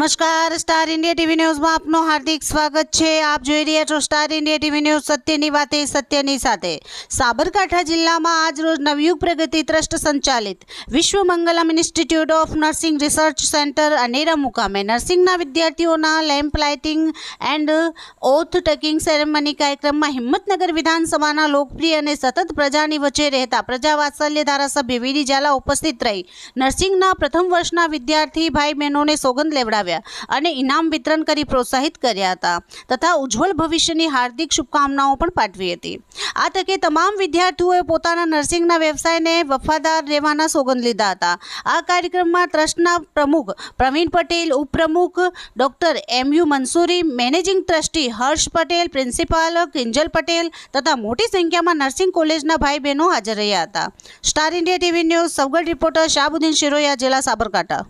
નમસ્કાર, star India TV ન્યૂઝમાં આપનું હાર્દિક સ્વાગત છે। આપ જોઈ રહ્યા છો સ્ટાર ઇન્ડિયા ટીવી ન્યૂઝ, સત્યની વાતે સત્યની સાથે। સાબરકાંઠા જિલ્લામાં આજ રોજ નવયુગ પ્રગતિ ટ્રસ્ટ સંચાલિત Vishwa Mangalam institute of nursing research centre અનેરા મુકામે નર્સિંગના વિદ્યાર્થીઓના lamp lighting and oath taking ceremony કાર્યક્રમમાં હિંમતનગર વિધાનસભાના લોકપ્રિય અને સતત પ્રજાની વચ્ચે રહેતા પ્રજાવાત્સલ્ય ધારાસભ્ય વીડી ઝાલા ઉપસ્થિત રહી નર્સિંગના પ્રથમ વર્ષના વિદ્યાર્થી ભાઈ બહેનોને સોગંદ લેવડાવ્યા અને ઇનામ વિતરણ કરી પ્રોત્સાહિત કર્યા હતા તથા ઉજ્જવળ ભવિષ્યની હાર્દિક શુભકામનાઓ પણ પાઠવી હતી। આ તકે તમામ વિદ્યાર્થીઓએ પોતાના નર્સિંગના વ્યવસાયને વફાદાર રહેવાના સોગંદ લીધા હતા। આ કાર્યક્રમમાં ટ્રસ્ટના પ્રમુખ પ્રવીણ પટેલ, ઉપપ્રમુખ doctor MU Mansuri, managing trustee Harsh Patel, principal Kinjal Patel તથા મોટી સંખ્યામાં નર્સિંગ કોલેજના ભાઈ બહેનો હાજર રહ્યા હતા। Star India TV news Savgadh reporter Shahbuddin Shiroya, જિલ્લા સાબરકાંઠા।